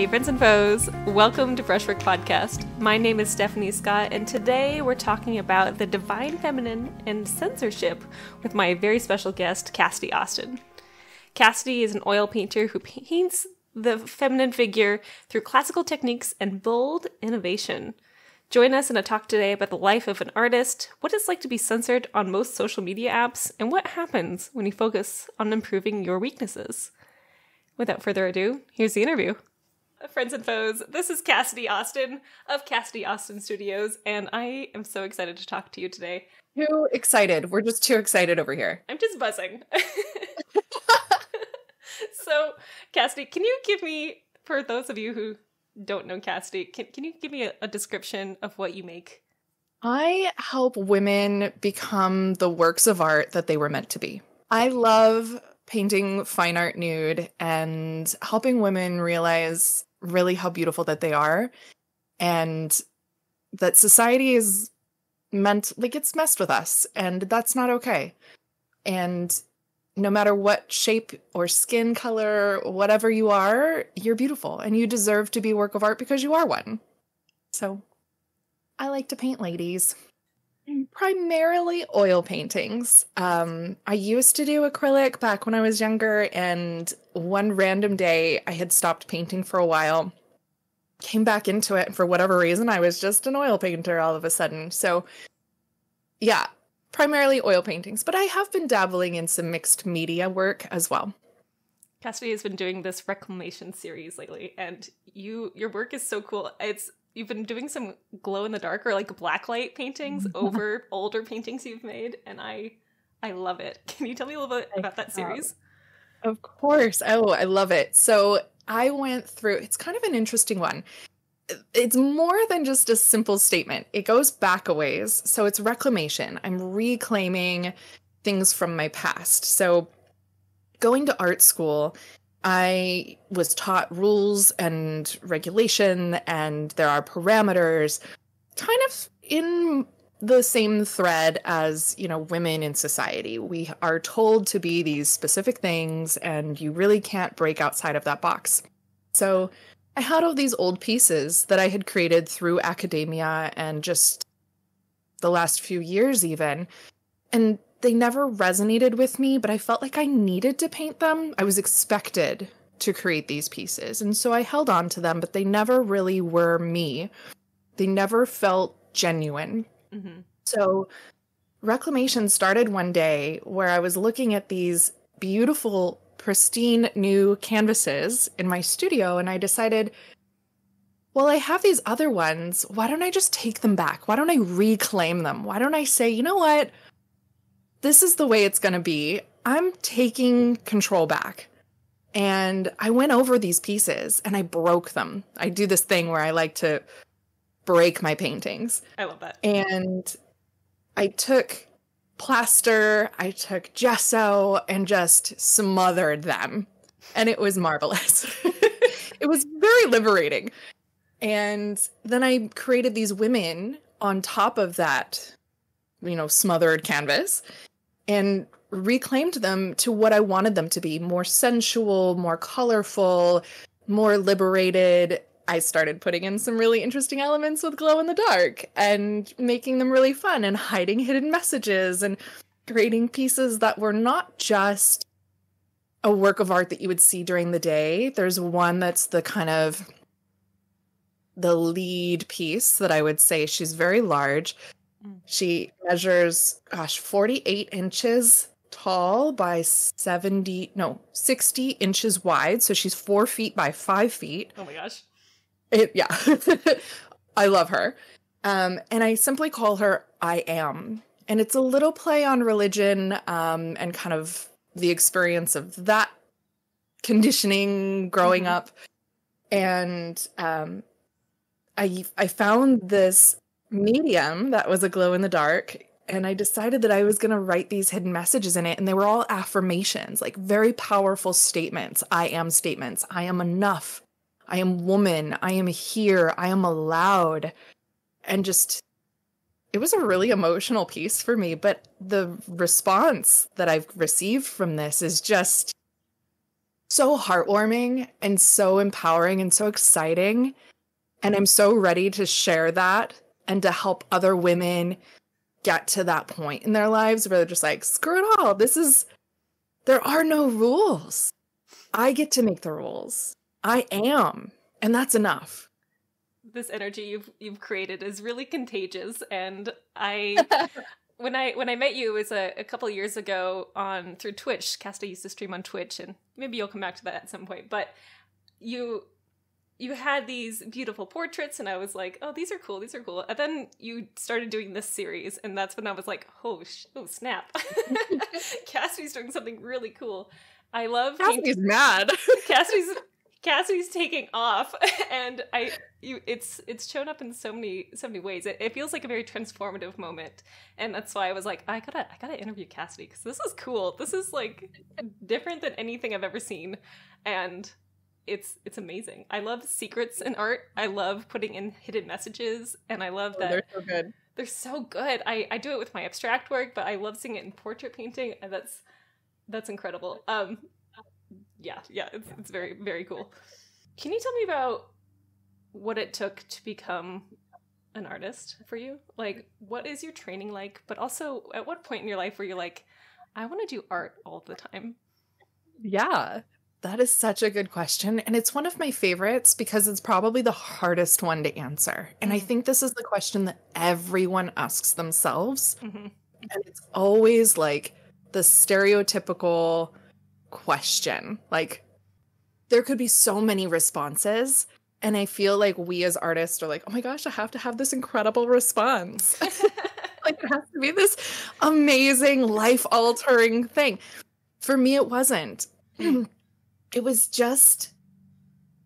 Hey friends and foes, welcome to Brushwork Podcast. My name is Stephanie Scott, and today we're talking about the divine feminine and censorship with my very special guest, Cassidy Austin. Cassidy is an oil painter who paints the feminine figure through classical techniques and bold innovation. Join us in a talk today about the life of an artist, what it's like to be censored on most social media apps, and what happens when you focus on improving your weaknesses. Without further ado, here's the interview. Friends and foes, this is Cassidy Austin of Cassidy Austin Studios, and I am so excited to talk to you today. Too excited. We're just too excited over here. I'm just buzzing. So, Cassidy, can you give me, for those of you who don't know Cassidy, can you give me a description of what you make? I help women become the works of art that they were meant to be. I love painting fine art nude and helping women realize really how beautiful that they are, and that society is it's messed with us, and that's not okay. And no matter what shape or skin color, whatever you are, you're beautiful and you deserve to be a work of art because you are one. So I like to paint ladies. Primarily oil paintings. I used to do acrylic back when I was younger, and one random day I had stopped painting for a while, came back into it, and for whatever reason I was just an oil painter all of a sudden. So yeah, primarily oil paintings, but I have been dabbling in some mixed media work as well. Cassidy has been doing this reclamation series lately, and your work is so cool. You've been doing some glow-in-the-dark or like blacklight paintings over older paintings you've made, and I love it. Can you tell me a little bit about that series? Of course. Oh, I love it. So I went through, it's kind of an interesting one. It's more than just a simple statement. It goes back a ways. So it's reclamation. I'm reclaiming things from my past. So going to art school, I was taught rules and regulation, and there are parameters kind of in the same thread as, women in society. We are told to be these specific things, and you really can't break outside of that box. So I had all these old pieces that I had created through academia and just the last few years even, and they never resonated with me, but I felt like I needed to paint them. I was expected to create these pieces. And so I held on to them, but they never really were me. They never felt genuine. Mm-hmm. So reclamation started one day where I was looking at these beautiful, pristine new canvases in my studio, and I decided, well, I have these other ones. Why don't I just take them back? Why don't I reclaim them? Why don't I say, you know what? This is the way it's going to be. I'm taking control back. And I went over these pieces and I broke them. I do this thing where I like to break my paintings. I love that. And I took plaster, I took gesso, and just smothered them. And it was marvelous. It was very liberating. And then I created these women on top of that, smothered canvas, and reclaimed them to what I wanted them to be: more sensual, more colorful, more liberated. I started putting in some really interesting elements with glow in the dark and making them really fun and hiding hidden messages and creating pieces that were not just a work of art that you would see during the day. There's one that's the kind of the lead piece that I would say. She's very large. She measures, 48 inches tall by 60 inches wide. So she's 4 feet by 5 feet. Oh my gosh. Yeah. I love her. And I simply call her I Am. And it's a little play on religion, and kind of the experience of that conditioning growing up. And I found this medium that was a glow in the dark, and I decided that I was going to write these hidden messages in it, and they were all affirmations, like very powerful statements. I am statements. I am enough. I am woman. I am here. I am allowed. And just, it was a really emotional piece for me, but the response that I've received from this is just so heartwarming and so empowering and so exciting. And I'm so ready to share that and to help other women get to that point in their lives where they're just like, screw it all. There are no rules. I get to make the rules. I am. And that's enough. This energy you've created is really contagious. And when I met you, it was a couple of years ago through Twitch. Cassidy used to stream on Twitch, and maybe you'll come back to that at some point. But you had these beautiful portraits, and I was like, oh, these are cool. And then you started doing this series, and that's when I was like, oh snap. Cassidy's doing something really cool. I love Cassidy's mad. Cassidy's taking off, and it's shown up in so many ways. It feels like a very transformative moment, and that's why I was like, I gotta interview Cassidy, because this is cool. This is like different than anything I've ever seen, and it's amazing. I love secrets in art. I love putting in hidden messages, and I love that they're so good. They're so good. I do it with my abstract work, but I love seeing it in portrait painting, and that's incredible. Yeah, it's very, very cool. Can you tell me about what it took to become an artist for you? Like, what is your training like? But also, at what point in your life were you like, I want to do art all the time? Yeah, that is such a good question. And it's one of my favorites because it's probably the hardest one to answer. And I think this is the question that everyone asks themselves. Mm-hmm. And it's always like the stereotypical question. Like, there could be so many responses, and I feel like we as artists are like, oh my gosh, I have to have this incredible response. Like, it has to be this amazing, life-altering thing. For me, it wasn't. It was just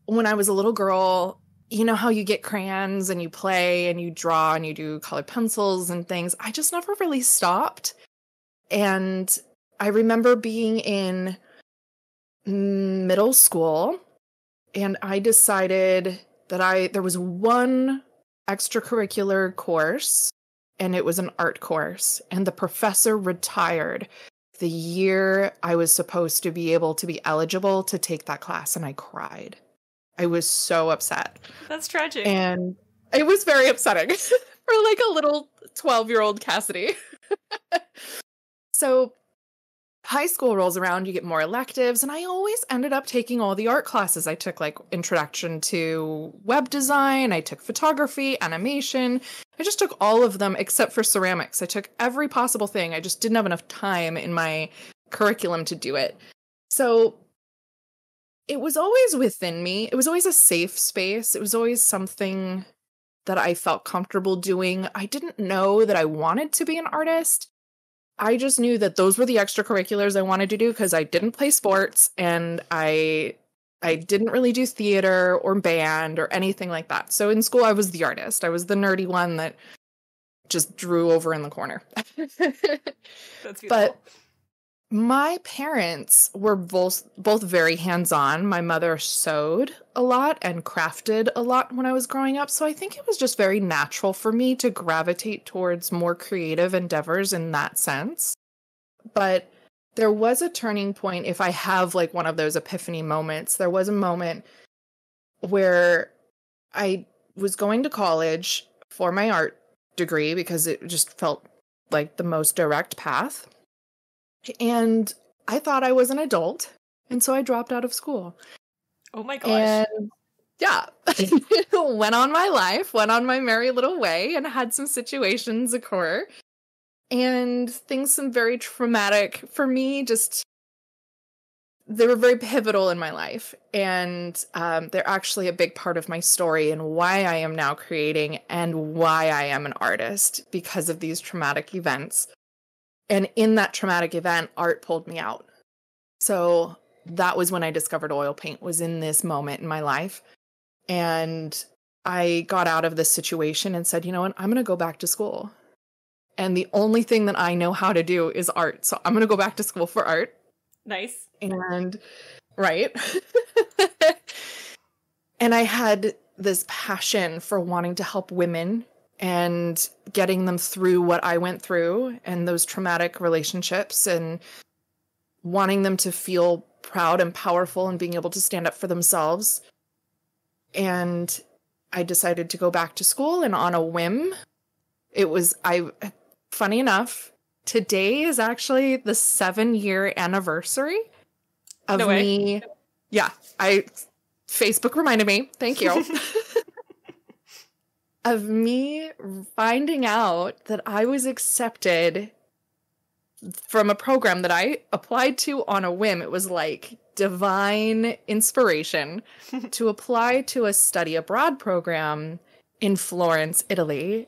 when I was a little girl, you know how you get crayons and you play and you draw and you do colored pencils and things. I just never really stopped. And I remember being in middle school, and I decided that there was one extracurricular course, and it was an art course, and the professor retired the year I was supposed to be able to be eligible to take that class, and I cried. I was so upset. That's tragic. And it was very upsetting for like a little 12-year-old Cassidy. So high school rolls around, you get more electives, and I always ended up taking all the art classes. I took like introduction to web design, I took photography, animation. I just took all of them except for ceramics. I took every possible thing. I just didn't have enough time in my curriculum to do it. So it was always within me. It was always a safe space. It was always something that I felt comfortable doing. I didn't know that I wanted to be an artist. I just knew that those were the extracurriculars I wanted to do because I didn't play sports, and I didn't really do theater or band or anything like that. So in school, I was the artist. I was the nerdy one that just drew over in the corner. That's beautiful. But my parents were both very hands-on. My mother sewed a lot and crafted a lot when I was growing up. So I think it was just very natural for me to gravitate towards more creative endeavors in that sense. But there was a turning point. If I have like one of those epiphany moments, there was a moment where I was going to college for my art degree because it just felt like the most direct path. And I thought I was an adult, and so I dropped out of school. Oh my gosh. And yeah, went on my life, went on my merry little way, and had some situations occur. And things, some very traumatic for me, they were very pivotal in my life. And they're actually a big part of my story and why I am now creating and why I am an artist because of these traumatic events. And in that traumatic event, art pulled me out. So that was when I discovered oil paint, was in this moment in my life. And I got out of this situation and said, you know what, I'm going to go back to school. And the only thing that I know how to do is art. So I'm going to go back to school for art. Nice. And, right. And I had this passion for wanting to help women and getting them through what I went through and those traumatic relationships and wanting them to feel proud and powerful and being able to stand up for themselves. And I decided to go back to school, and on a whim, funny enough, today is actually the 7-year anniversary of me. Yeah, Facebook reminded me. Thank you. Of me finding out that I was accepted from a program that I applied to on a whim. It was like divine inspiration to apply to a study abroad program in Florence, Italy.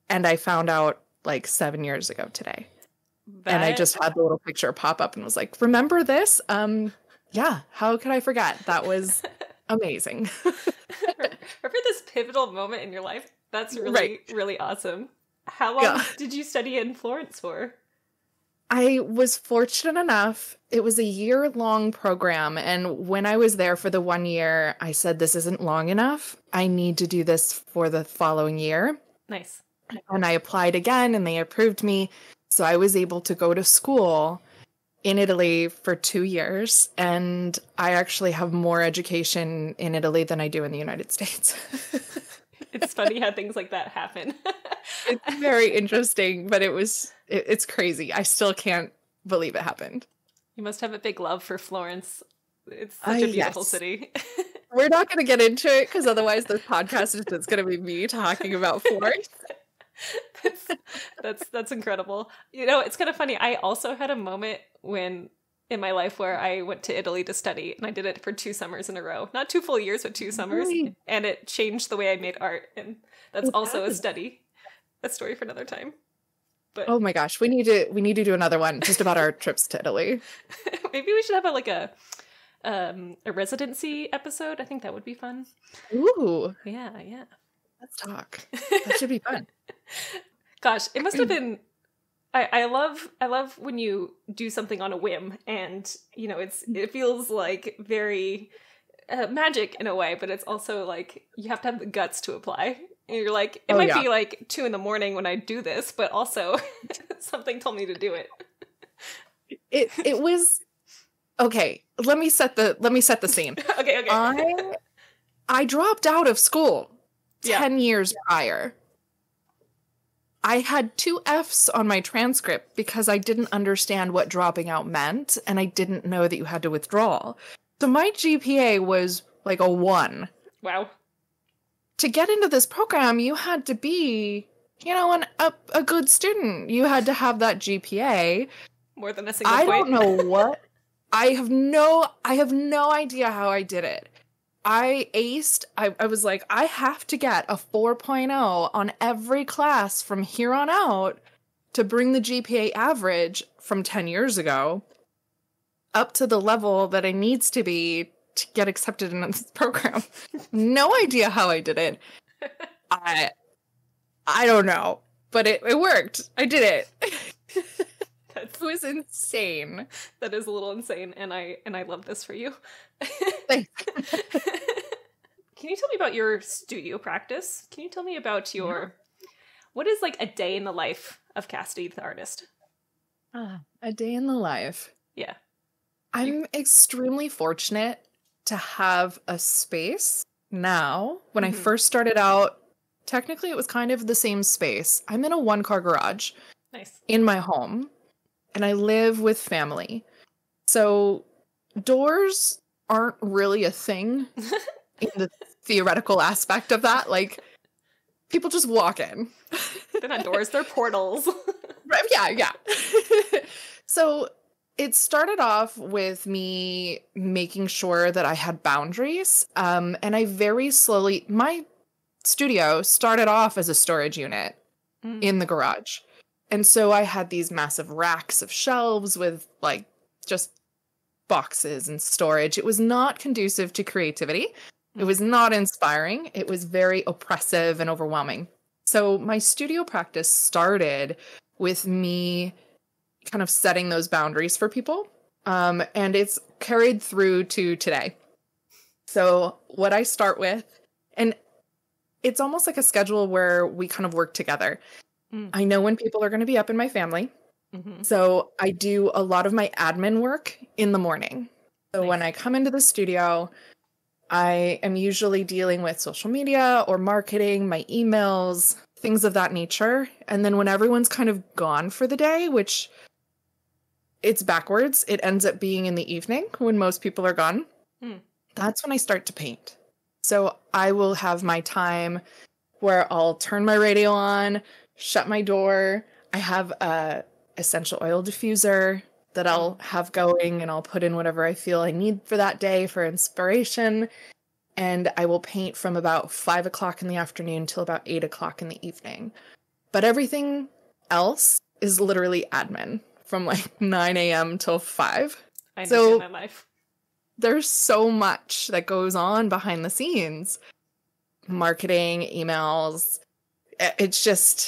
And I found out like 7 years ago today. And I just had the little picture pop up and was like, remember this? Yeah, how could I forget? That was amazing. Remember this pivotal moment in your life? That's really, really awesome. How long did you study in Florence for? I was fortunate enough. It was a year-long program. And when I was there for the 1 year, I said, this isn't long enough. I need to do this for the following year. Nice. And I applied again and they approved me. So I was able to go to school in Italy for 2 years. And I actually have more education in Italy than I do in the United States. It's funny how things like that happen. It's very interesting, but it's crazy. I still can't believe it happened. You must have a big love for Florence. It's such a beautiful city. We're not going to get into it because otherwise this podcast is just going to be me talking about Florence. That's incredible. You know, it's kind of funny. I also had a moment in my life where I went to Italy to study, and I did it for 2 summers in a row. Not 2 full years, but 2 summers. Really? And it changed the way I made art. And that's also a study. A story for another time. But oh my gosh, we need to do another one just about our trips to Italy. Maybe we should have a residency episode. I think that would be fun. Ooh. Yeah. Let's talk. That should be fun. Gosh, it must have been. I love when you do something on a whim, and you know it feels like very magic in a way, but it's also like you have to have the guts to apply. And you're like, it might be like 2 a.m. when I do this, but also something told me to do it. It was okay. Let me set the scene. Okay. I dropped out of school 10 years prior. I had 2 Fs on my transcript because I didn't understand what dropping out meant, and I didn't know that you had to withdraw. So my GPA was like a 1. Wow. To get into this program, you had to be, you know, a good student. You had to have that GPA. More than a single point. I don't know what. I have no idea how I did it. I aced. I was like, I have to get a 4.0 on every class from here on out to bring the GPA average from 10 years ago up to the level that it needs to be to get accepted in this program. No idea how I did it. I don't know, but it worked. I did it. It was insane. That is a little insane, and I love this for you. Thanks. Can you tell me about your studio practice? Can you tell me about what is like a day in the life of Cassidy the artist? A day in the life. Yeah. I'm extremely fortunate to have a space now. When I first started out, technically it was kind of the same space. I'm in a 1-car garage. Nice. In my home, and I live with family. So doors aren't really a thing in the theoretical aspect of that. Like, people just walk in. They're not doors, they're portals. Right, yeah. So it started off with me making sure that I had boundaries. And I very slowly, my studio started off as a storage unit in the garage. And so I had these massive racks of shelves with like just boxes and storage. It was not conducive to creativity. It was not inspiring. It was very oppressive and overwhelming. So my studio practice started with me kind of setting those boundaries for people. And it's carried through to today. So what I start with, and it's almost like a schedule where we kind of work together. I know when people are going to be up in my family. So I do a lot of my admin work in the morning. So when I come into the studio, I am usually dealing with social media or marketing, my emails, things of that nature. And then when everyone's kind of gone for the day, which it's backwards, it ends up being in the evening when most people are gone. That's when I start to paint. So I will have my time where I'll turn my radio on, shut my door. I have a essential oil diffuser that I'll have going, and I'll put in whatever I feel I need for that day for inspiration. And I will paint from about 5 o'clock in the afternoon till about 8 o'clock in the evening. But everything else is literally admin from like 9 a.m. till 5. I understand my life. There's so much that goes on behind the scenes. Marketing, emails. It's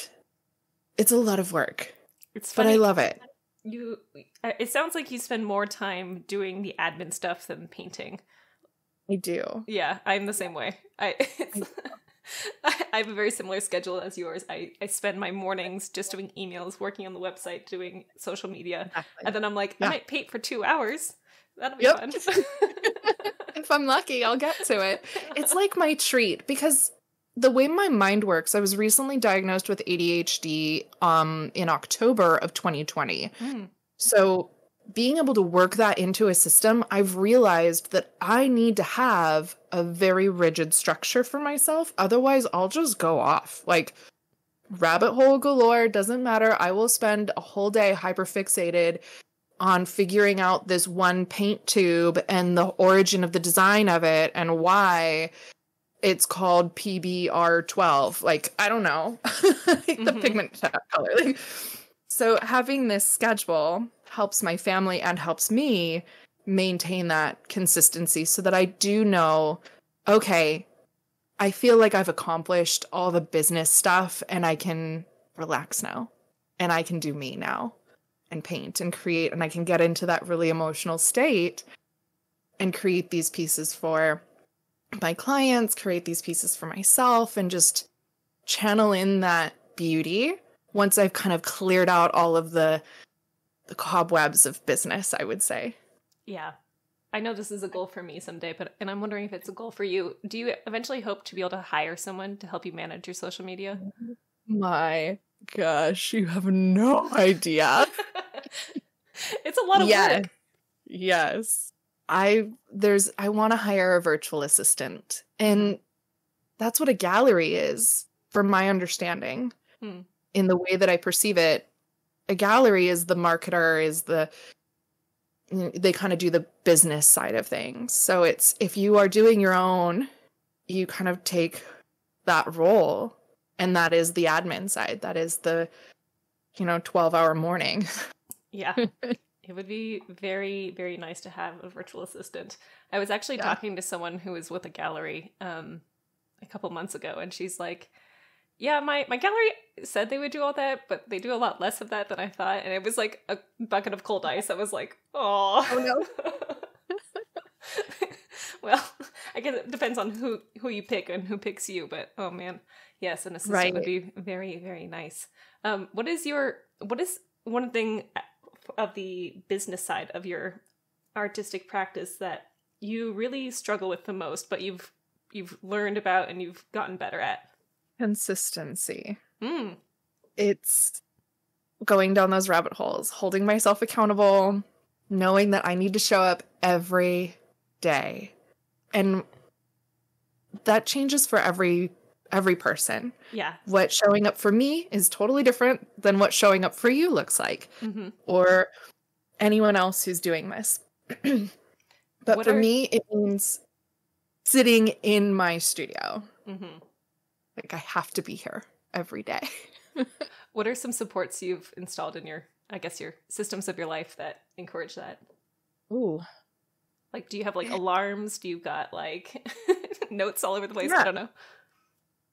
a lot of work. It's funny. But I love it. It sounds like you spend more time doing the admin stuff than painting. I do. Yeah, I'm the same way. I have a very similar schedule as yours. I spend my mornings just doing emails, working on the website, doing social media. Exactly. And then I'm like, I might paint for 2 hours. That'll be fun. If I'm lucky, I'll get to it. It's like my treat because the way my mind works, I was recently diagnosed with ADHD in October of 2020. So being able to work that into a system, I've realized that I need to have a very rigid structure for myself. Otherwise, I'll just go off. Like, rabbit hole galore, doesn't matter. I will spend a whole day hyperfixated on figuring out this one paint tube and the origin of the design of it and why it's called PBR12. Like, I don't know. The pigment color. Like, so having this schedule helps my family and helps me maintain that consistency so that I do know, okay, I feel like I've accomplished all the business stuff and I can relax now and I can do me now and paint and create, and I can get into that really emotional state and create these pieces for my clients, create these pieces for myself, and just channel in that beauty once I've kind of cleared out all of the cobwebs of business, I would say. Yeah. I know this is a goal for me someday, and I'm wondering if it's a goal for you. Do you eventually hope to be able to hire someone to help you manage your social media? My gosh, you have no idea. It's a lot of work. Yes. I want to hire a virtual assistant, and that's what a gallery is, from my understanding. In the way that I perceive it, a gallery is the marketer, they kind of do the business side of things. So it's, if you are doing your own, you kind of take that role, and that is the admin side. That is the, 12-hour morning. Yeah. It would be very, very nice to have a virtual assistant. I was actually talking to someone who was with a gallery a couple months ago, and she's like, yeah, my gallery said they would do all that, but they do a lot less of that than I thought. And it was like a bucket of cold ice. I was like, oh no. Well, I guess it depends on who you pick and who picks you. But oh man, yes, an assistant would be very, very nice. What is one thing of the business side of your artistic practice that you really struggle with the most, but you've learned about and you've gotten better at? Consistency. It's going down those rabbit holes, holding myself accountable, knowing that I need to show up every day. And that changes for every person. Yeah. What showing up for me is totally different than what showing up for you looks like. Or anyone else who's doing this. But for me, it means sitting in my studio. Like, I have to be here every day. What are some supports you've installed in your systems of your life that encourage that? Ooh. Like, do you have, alarms? Do you got, notes all over the place? Yeah. I don't know.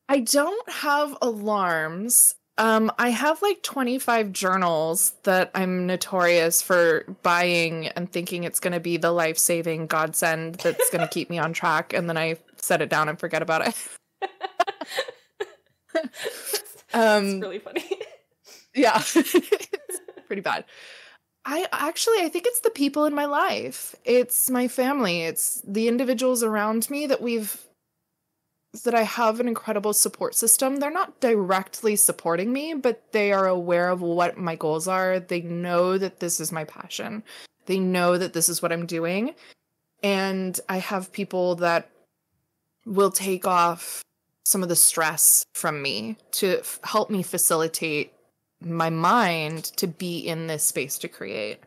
I don't have alarms. I have, 25 journals that I'm notorious for buying and thinking it's going to be the life-saving godsend that's going to keep me on track, and then I set it down and forget about it. It's really funny. Yeah. It's pretty bad. I think it's the people in my life. It's my family. It's the individuals around me that I have an incredible support system. They're not directly supporting me, but they are aware of what my goals are. They know that this is my passion. They know that this is what I'm doing. And I have people that will take off some of the stress from me to help me facilitate my mind to be in this space to create.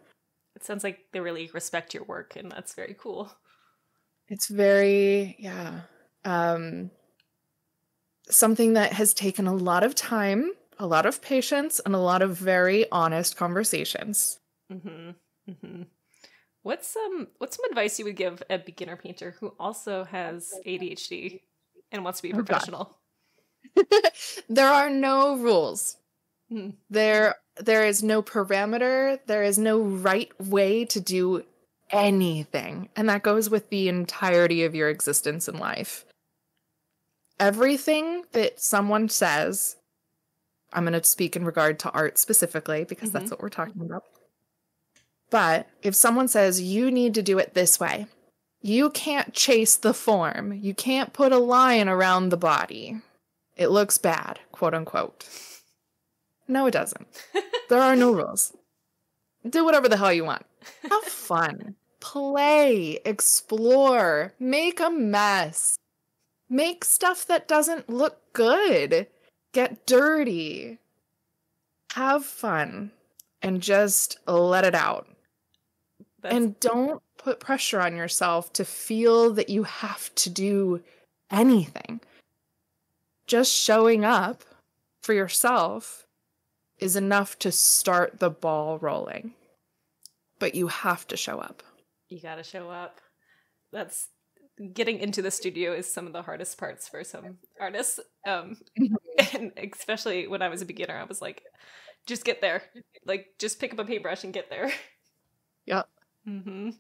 It sounds like they really respect your work, and that's very cool. It's very, something that has taken a lot of time, a lot of patience, and a lot of very honest conversations. Mm-hmm. Mm-hmm. What's some advice you would give a beginner painter who also has ADHD and wants to be a professional? There are no rules. There is no parameter. There is no right way to do anything. And that goes with the entirety of your existence in life. Everything that someone says, I'm going to speak in regard to art specifically because that's what we're talking about. But if someone says, you need to do it this way, you can't chase the form. You can't put a line around the body. It looks bad, quote unquote. No, it doesn't. There are no rules. Do whatever the hell you want. Have fun. Play. Explore. Make a mess. Make stuff that doesn't look good. Get dirty. Have fun. And just let it out. And don't put pressure on yourself to feel that you have to do anything. Just showing up for yourself is enough to start the ball rolling. But you have to show up. You gotta show up. That's getting into the studio is some of the hardest parts for some artists. And especially when I was a beginner, I was like, just get there. Like, just pick up a paintbrush and get there. Yep. Mm-hmm.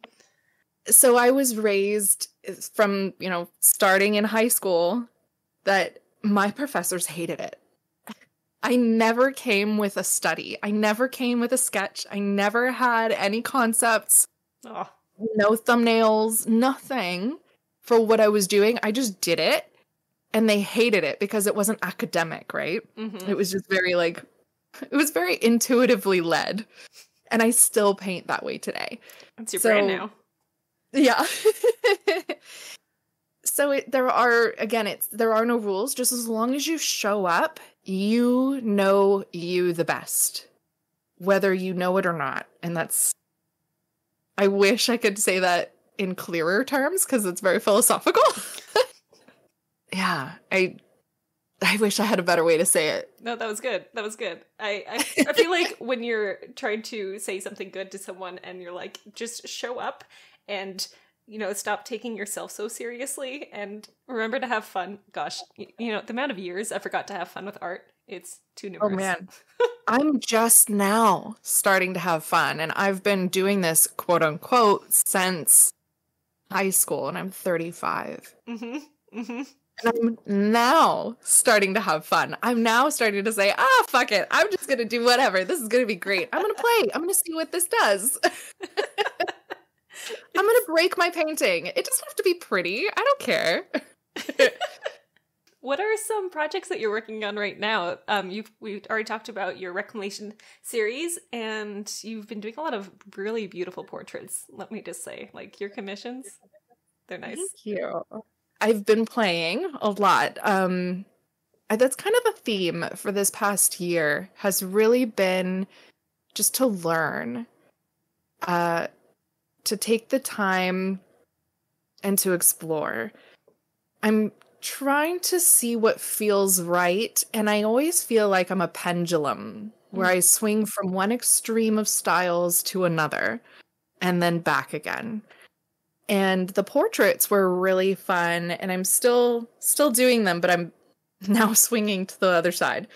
So I was raised from, starting in high school that my professors hated it. I never came with a study. I never came with a sketch. I never had any concepts, no thumbnails, nothing for what I was doing. I just did it, and they hated it because it wasn't academic, right? Mm-hmm. It was just it was very intuitively led, and I still paint that way today. That's your brand now. Yeah. So there are no rules. Just as long as you show up, you know you the best, whether you know it or not. And I wish I could say that in clearer terms because it's very philosophical. Yeah, I wish I had a better way to say it. No, that was good. That was good. I feel like when you're trying to say something good to someone and you're like, just show up and stop taking yourself so seriously and remember to have fun. Gosh, the amount of years I forgot to have fun with art, it's too numerous. Oh man. I'm just now starting to have fun, and I've been doing this quote unquote since high school, and I'm 35. Mm-hmm. Mm-hmm. And I'm now starting to have fun. I'm now starting to say, fuck it. I'm just going to do whatever. This is going to be great. I'm going to play. I'm going to see what this does. I'm going to break my painting. It doesn't have to be pretty. I don't care. What are some projects that you're working on right now? We've already talked about your reclamation series, and you've been doing a lot of really beautiful portraits. Let me just say, like your commissions, they're nice. Thank you. I've been playing a lot. That's kind of a theme for this past year, has really been just to learn, to take the time and to explore. I'm trying to see what feels right, and I always feel like I'm a pendulum where I swing from one extreme of styles to another and then back again. And the portraits were really fun, and I'm still doing them, but I'm now swinging to the other side,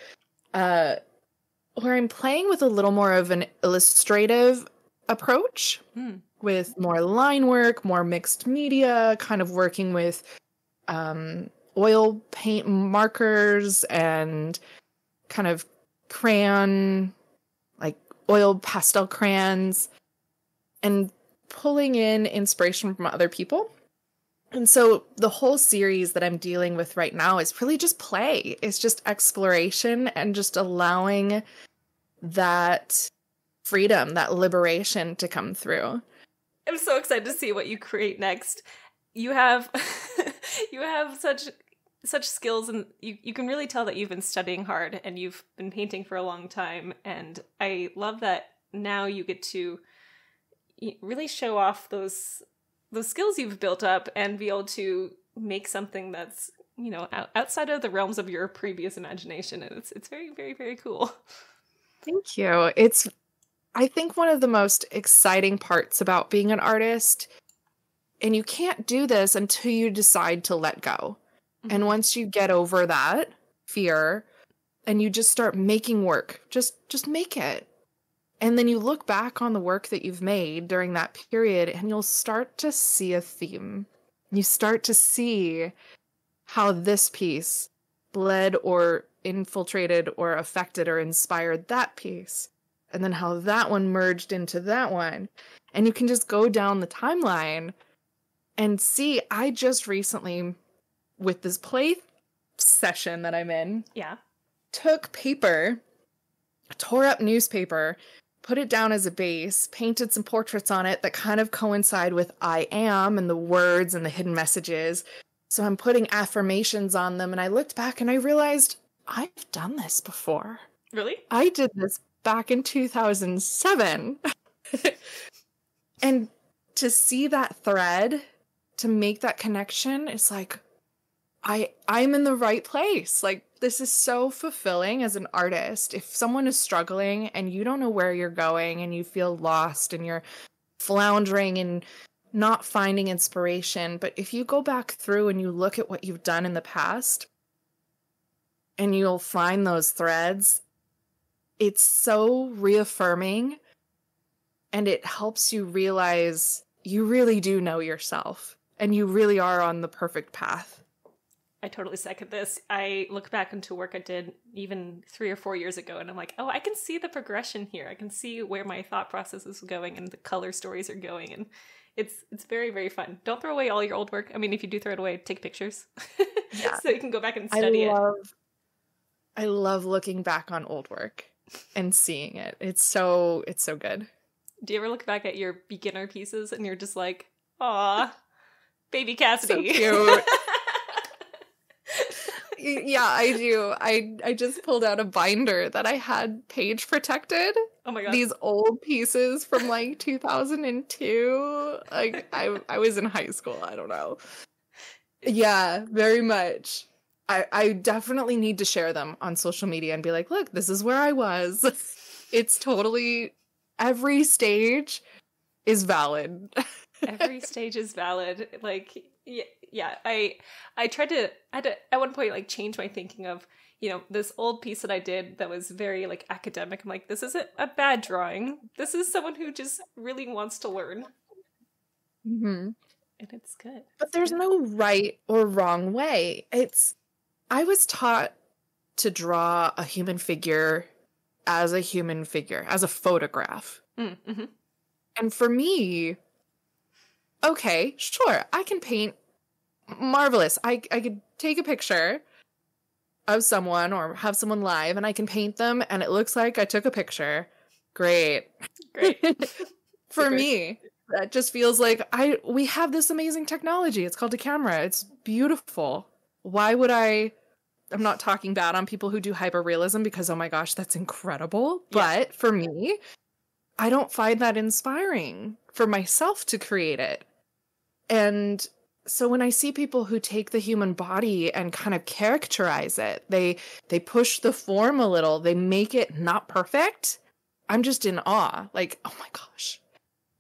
where I'm playing with a little more of an illustrative approach with more line work, more mixed media, kind of working with oil paint markers and kind of crayon, like oil pastel crayons, and pulling in inspiration from other people. And so the whole series that I'm dealing with right now is really just play. It's just exploration and just allowing that freedom, that liberation to come through. I'm so excited to see what you create next. You have you have such skills, and you can really tell that you've been studying hard and you've been painting for a long time, and I love that now you get to really show off those skills you've built up and be able to make something that's, you know, outside of the realms of your previous imagination, and it's very, very, very cool. Thank you. It's, I think, one of the most exciting parts about being an artist, and you can't do this until you decide to let go. Mm-hmm. And once you get over that fear and you just start making work, just make it. And then you look back on the work that you've made during that period and you'll start to see a theme. You start to see how this piece bled or infiltrated or affected or inspired that piece. And then how that one merged into that one. And you can just go down the timeline and see. I just recently, with this play session that I'm in, took paper, tore up newspaper, put it down as a base, painted some portraits on it that kind of coincide with I am and the words and the hidden messages. So I'm putting affirmations on them. And I looked back and I realized I've done this before. Really? I did this back in 2007. And to see that thread, to make that connection, it's like, I'm in the right place. Like, this is so fulfilling as an artist. If someone is struggling and you don't know where you're going and you feel lost and you're floundering and not finding inspiration, but if you go back through and you look at what you've done in the past and you'll find those threads, it's so reaffirming and it helps you realize you really do know yourself and you really are on the perfect path. I totally second this. I look back into work I did even 3 or 4 years ago, and I'm like, oh, I can see the progression here. I can see where my thought process is going and the color stories are going, and it's very, very fun. Don't throw away all your old work. I mean, if you do throw it away, take pictures so you can go back and study it. I love looking back on old work and seeing it. It's so good. Do you ever look back at your beginner pieces and you're just like, aw, baby Cassidy. So cute. Yeah, I do. I just pulled out a binder that I had page protected. Oh my god. These old pieces from like 2002. Like I was in high school. I don't know. Yeah, very much. I definitely need to share them on social media and be like, look, this is where I was. It's totally, every stage is valid. Every stage is valid. Like, yeah. I tried to, I had to, at one point, like, change my thinking of, you know, this old piece that I did that was very, like, academic. I'm like, this isn't a bad drawing. This is someone who just really wants to learn. Mm-hmm. And it's good. But there's no right or wrong way. I was taught to draw a human figure, as a photograph. Mm-hmm. And for me, okay, sure, I can paint. Marvelous. I could take a picture of someone or have someone live and I can paint them and it looks like I took a picture. Great. For me, that just feels like we have this amazing technology. It's called a camera. It's beautiful. Why would I'm not talking bad on people who do hyperrealism because, oh my gosh, that's incredible. Yeah. But for me, I don't find that inspiring for myself to create it. And so when I see people who take the human body and kind of characterize it, they push the form a little, they make it not perfect, I'm just in awe. Like, oh my gosh.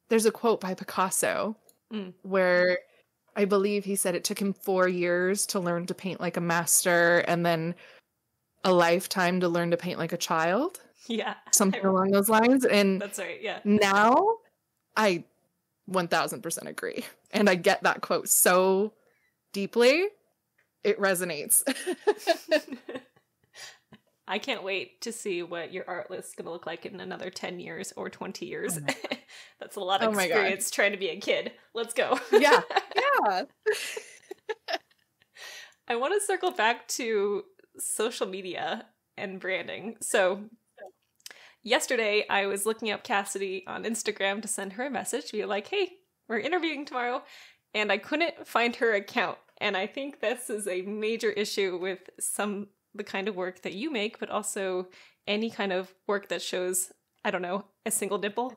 There's a quote by Picasso where I believe he said it took him 4 years to learn to paint like a master and then a lifetime to learn to paint like a child. Yeah. Something along those lines. And that's right, yeah. Now I 1000% agree. And I get that quote so deeply. It resonates. I can't wait to see what your art list is going to look like in another 10 years or 20 years. That's a lot of experience trying to be a kid. Let's go. Yeah. Yeah. I want to circle back to social media and branding. So yesterday I was looking up Cassidy on Instagram to send her a message to be like, hey, we're interviewing tomorrow. And I couldn't find her account. And I think this is a major issue with the kind of work that you make, but also any kind of work that shows, I don't know, a single nipple.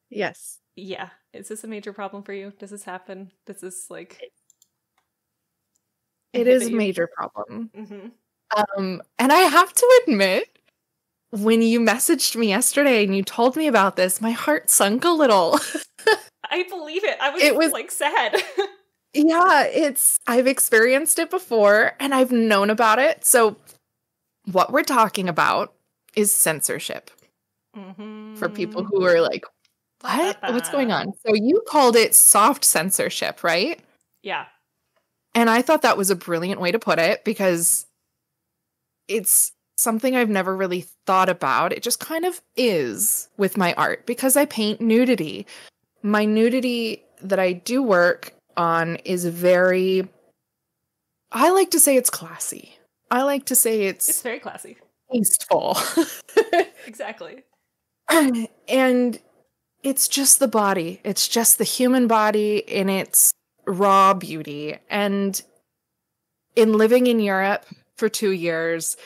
Yes. Yeah. Is this a major problem for you? Does this happen? This is like... It is a major problem. Mm-hmm. And I have to admit, when you messaged me yesterday and you told me about this, my heart sunk a little. I believe it. It was like sad. Yeah, I've experienced it before and I've known about it. So what we're talking about is censorship. Mm-hmm. For people who are like, what? What's going on? So you called it soft censorship, right? Yeah. And I thought that was a brilliant way to put it because it's something I've never really thought about. It just kind of is with my art because I paint nudity. My nudity that I do work on is I like to say it's classy. I like to say it's very classy. Tasteful. Exactly. And it's just the body. It's just the human body in its raw beauty. And in living in Europe for 2 years,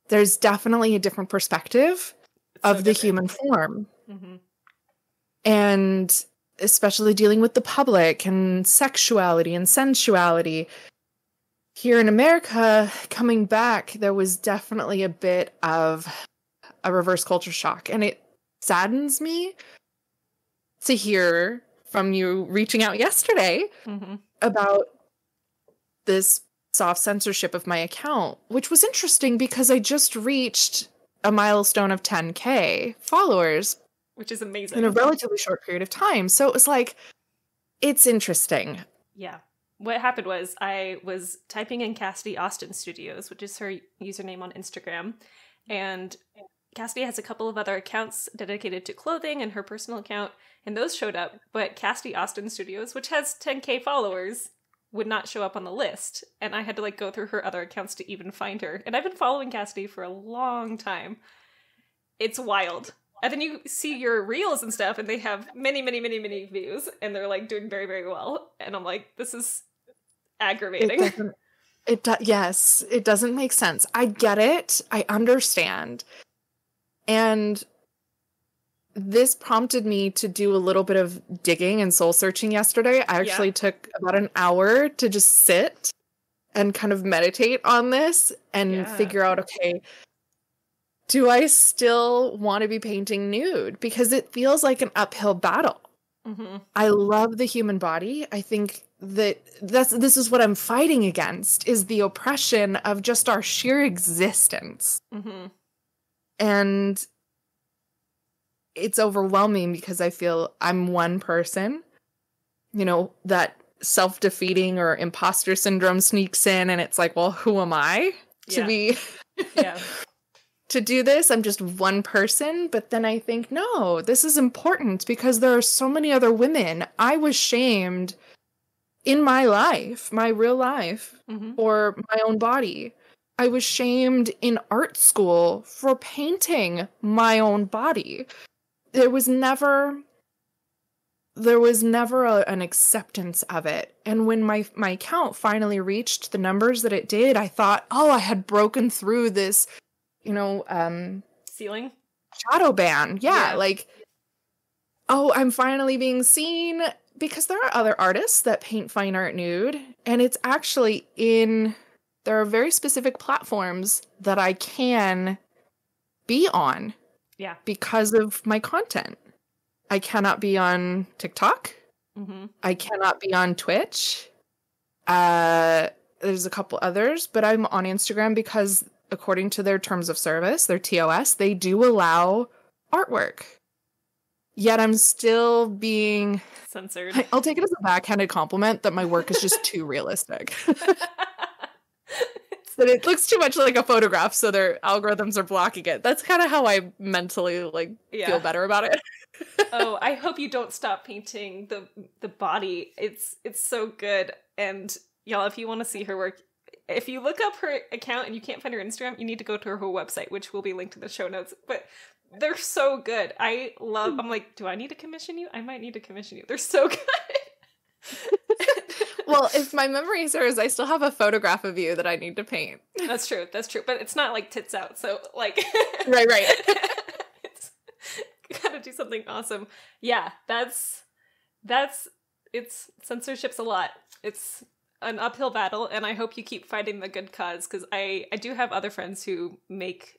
there's definitely a different perspective of the human form. Mm-hmm. And especially dealing with the public and sexuality and sensuality. Here in America, coming back, there was definitely a bit of a reverse culture shock. And it saddens me to hear from you reaching out yesterday about this soft censorship of my account, which was interesting because I just reached a milestone of 10K followers. Which is amazing. In a relatively short period of time. So it was like, it's interesting. Yeah. What happened was I was typing in Cassidy Austin Studios, which is her username on Instagram. And Cassidy has a couple of other accounts dedicated to clothing and her personal account. And those showed up. But Cassidy Austin Studios, which has 10K followers, would not show up on the list. And I had to go through her other accounts to even find her. And I've been following Cassidy for a long time. It's wild. And then you see your reels and stuff, and they have many, many, many, many views, and they're doing very, very well. And I'm like, this is aggravating. Yes, it doesn't make sense. I get it. I understand. And this prompted me to do a little bit of digging and soul searching yesterday. I actually took about an hour to just sit and kind of meditate on this and figure out, okay, do I still want to be painting nude? Because it feels like an uphill battle. Mm-hmm. I love the human body. I think that this is what I'm fighting against, is the oppression of just our sheer existence. Mm-hmm. And it's overwhelming because I feel I'm one person, that self-defeating or imposter syndrome sneaks in and it's like, well, who am I to be... to do this? I'm just one person. But then I think, no, this is important because there are so many other women. I was shamed in my life, my real life, for my own body. I was shamed in art school for painting my own body. There was never an acceptance of it. And when my account finally reached the numbers that it did, I thought, oh, I had broken through this ceiling shadow ban. Yeah. Oh, I'm finally being seen, because there are other artists that paint fine art nude, and it's actually there are very specific platforms that I can be on. Yeah. Because of my content. I cannot be on TikTok. Mm-hmm. I cannot be on Twitch. There's a couple others, but I'm on Instagram because according to their terms of service, their TOS, they do allow artwork. Yet I'm still being censored. I'll take it as a backhanded compliment that my work is just too realistic. But it looks too much like a photograph, so their algorithms are blocking it. That's kind of how I mentally feel better about it. Oh, I hope you don't stop painting the body. It's so good. And y'all, if you want to see her work, if you look up her account and you can't find her Instagram, you need to go to her whole website, which will be linked to the show notes. But they're so good. I'm like, do I need to commission you? I might need to commission you. They're so good. Well, if my memory serves, I still have a photograph of you that I need to paint. That's true. But it's not like tits out. So like, right. Gotta do something awesome. Yeah, it's censorship's a lot. It's an uphill battle, and I hope you keep fighting the good cause, because I do have other friends who make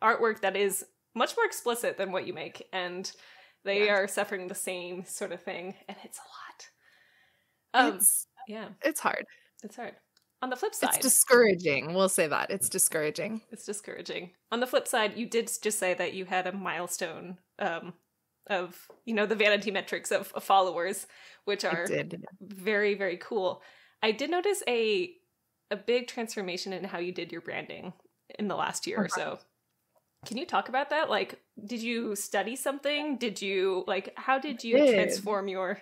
artwork that is much more explicit than what you make, and they are suffering the same sort of thing, and it's a lot. It's hard. It's hard. On the flip side, it's discouraging. We'll say that. It's discouraging. On the flip side, you did just say that you had a milestone of, the vanity metrics of followers, which are very, very cool. I did notice a big transformation in how you did your branding in the last year or so. Can you talk about that? Like, did you study something? How did you transform your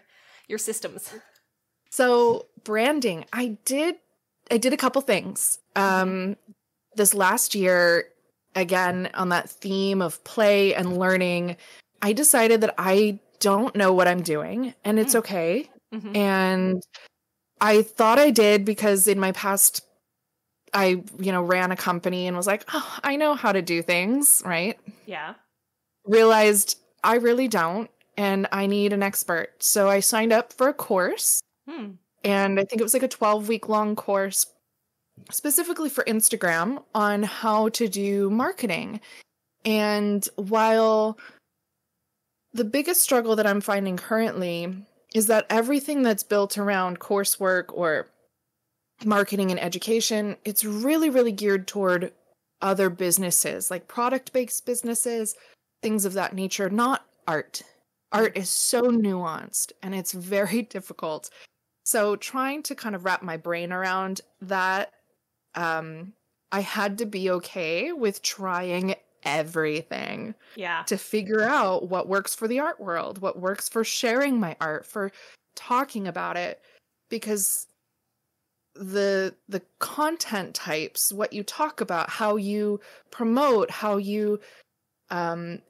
systems? So branding, I did a couple things. This last year, again, on that theme of play and learning, I decided that I don't know what I'm doing, and it's okay. And I thought I did because in my past, I, ran a company and was like, oh, I know how to do things, right? Yeah. Realized I really don't, and I need an expert. So I signed up for a course. And I think it was like a 12-week long course specifically for Instagram on how to do marketing. And while the biggest struggle that I'm finding currently is that everything that's built around coursework or marketing and education, it's really, really geared toward other businesses, like product-based businesses, things of that nature, not art. Art is so nuanced and it's very difficult. So trying to kind of wrap my brain around that, I had to be okay with trying everything. Yeah. To figure out what works for the art world, what works for sharing my art, for talking about it. Because the content types, what you talk about, how you promote, how you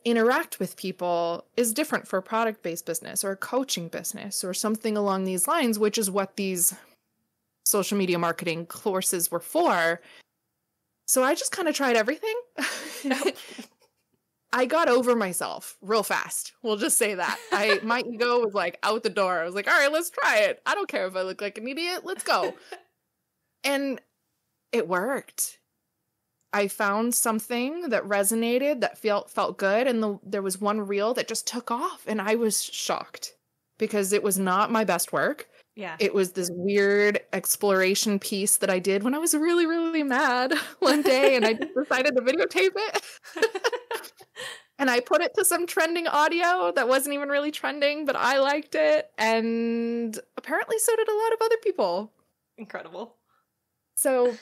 interact with people is different for a product-based business or a coaching business or something along these lines, which is what these social media marketing courses were for. So I just kind of tried everything. I got over myself real fast. We'll just say that. My ego was like out the door. I was like, all right, let's try it. I don't care if I look like an idiot. Let's go. And it worked. I found something that resonated, that felt good, and there was one reel that just took off, and I was shocked because it was not my best work. Yeah. It was this weird exploration piece that I did when I was really, really mad one day, and I just decided to videotape it. And I put it to some trending audio that wasn't even really trending, but I liked it, and apparently so did a lot of other people. Incredible. So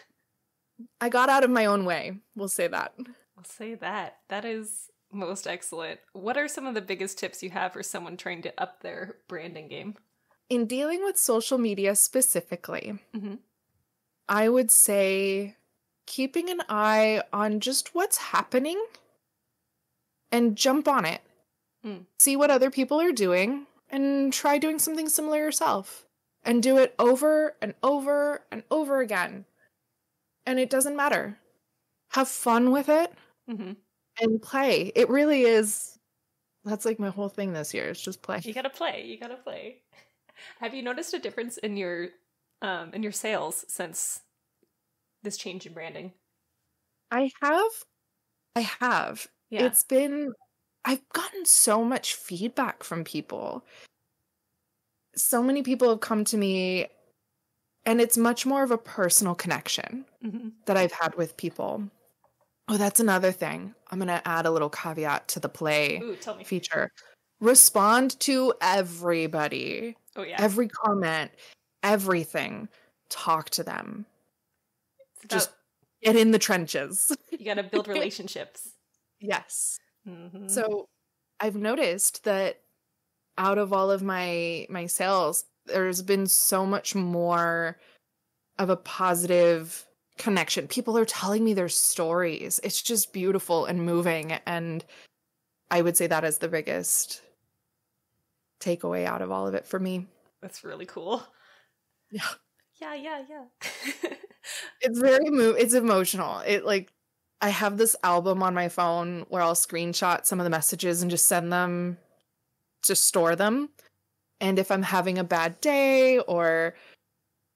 I got out of my own way. We'll say that. I'll say that. That is most excellent. What are some of the biggest tips you have for someone trying to up their branding game? In dealing with social media specifically, I would say keeping an eye on just what's happening and jump on it. See what other people are doing and try doing something similar yourself. And do it over and over and over again. And it doesn't matter. Have fun with it and play. It really is. That's like my whole thing this year. It's just play. You gotta play. Have you noticed a difference in your sales since this change in branding? I have. Yeah. I've gotten so much feedback from people. So many people have come to me, and it's much more of a personal connection that I've had with people. Oh, that's another thing. I'm going to add a little caveat to the play feature. Respond to everybody. Oh, yeah. Every comment, everything. Talk to them. get in the trenches. You got to build relationships. Yes. Mm-hmm. So I've noticed that out of all of my sales, there's been so much more of a positive connection. People are telling me their stories. It's just beautiful and moving. And I would say that is the biggest takeaway out of all of it for me. That's really cool. Yeah. Yeah. It's it's emotional. I have this album on my phone where I'll screenshot some of the messages and just send them, just store them. And if I'm having a bad day or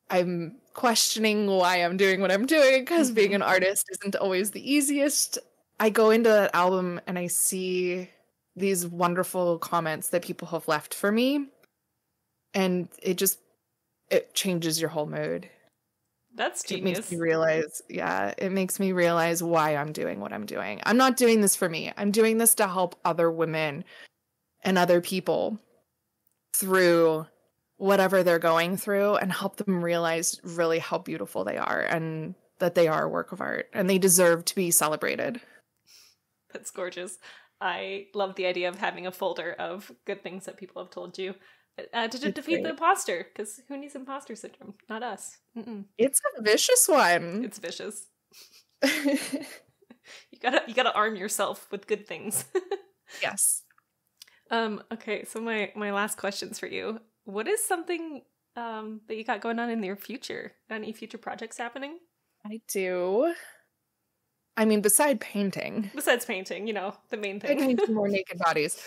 I'm questioning why I'm doing what I'm doing, because being an artist isn't always the easiest, I go into that album and I see these wonderful comments that people have left for me. And it changes your whole mood. That's genius. It makes me realize why I'm doing what I'm doing. I'm not doing this for me. I'm doing this to help other women and other people through whatever they're going through and help them realize really how beautiful they are and that they are a work of art and they deserve to be celebrated. That's gorgeous. I love the idea of having a folder of good things that people have told you to defeat the imposter, because who needs imposter syndrome? Not us. Mm-mm. It's a vicious one. It's vicious. You gotta arm yourself with good things. Yes. Okay, so my last question's for you. What is something that you got going on in your future? Any future projects happening? I do. I mean, besides painting, the main thing. I paint more naked bodies.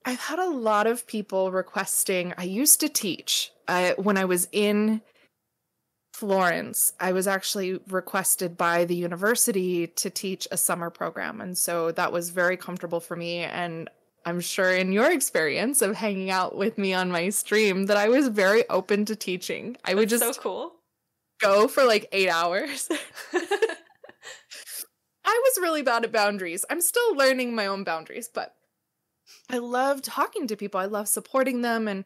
I've had a lot of people requesting. I used to teach. When I was in Florence, I was actually requested by the university to teach a summer program. And so that was very comfortable for me. And I'm sure in your experience of hanging out with me on my stream that I was very open to teaching. I would just so cool. Go for like 8 hours. I was really bad at boundaries. I'm still learning my own boundaries, but I love talking to people. I love supporting them and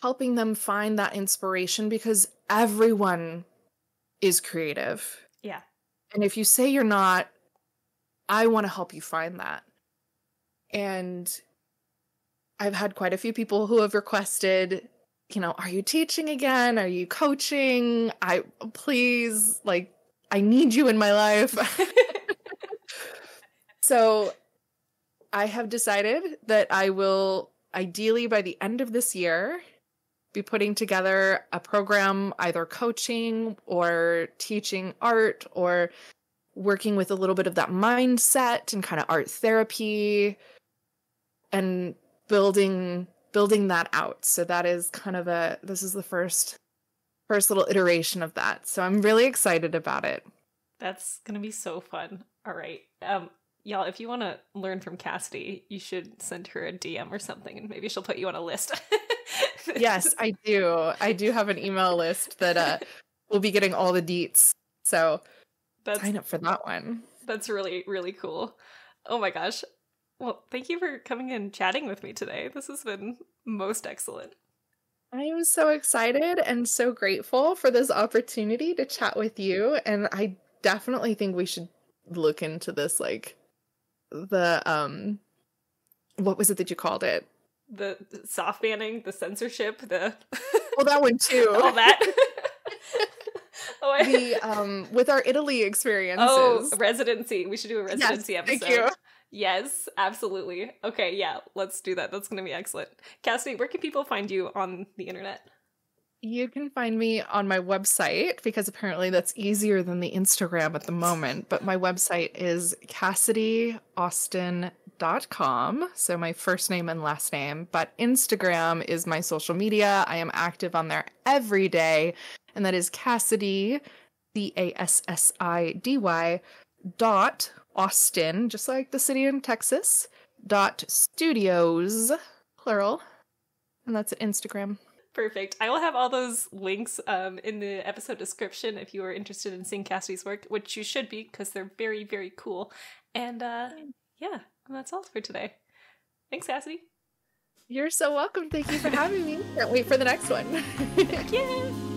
helping them find that inspiration because everyone is creative. Yeah. And if you say you're not, I want to help you find that. And I've had quite a few people who have requested, are you teaching again? Are you coaching? Please, I need you in my life. So I have decided that I will, ideally by the end of this year, be putting together a program, either coaching or teaching art or working with a little bit of that mindset and kind of art therapy and building that out. So that is this is the first little iteration of that. So I'm really excited about it. That's going to be so fun. All right. Y'all, if you want to learn from Cassidy, you should send her a DM or something and maybe she'll put you on a list. Yes, I do. I do have an email list that will be getting all the deets. So sign up for that one. That's really, really cool. Oh my gosh. Well, thank you for coming and chatting with me today. This has been most excellent. I am so excited and so grateful for this opportunity to chat with you. And I definitely think we should look into this, what was it that you called it? The soft banning, the censorship, well, that one too. All that. With our Italy experiences. Oh, residency. We should do a residency episode. Thank you. Yes, absolutely. Okay, yeah, let's do that. That's going to be excellent. Cassidy, where can people find you on the internet? You can find me on my website, because apparently that's easier than the Instagram at the moment. But my website is CassidyAustin.com. So my first name and last name. But Instagram is my social media. I am active on there every day. And that is Cassidy, CASSIDY, .Austin, just like the city in Texas, .studios, plural. And that's at Instagram. Perfect. I will have all those links in the episode description if you are interested in seeing Cassidy's work, which you should be because they're very, very cool. And yeah, that's all for today. Thanks, Cassidy. You're so welcome. Thank you for having me. Can't wait for the next one. Thank you.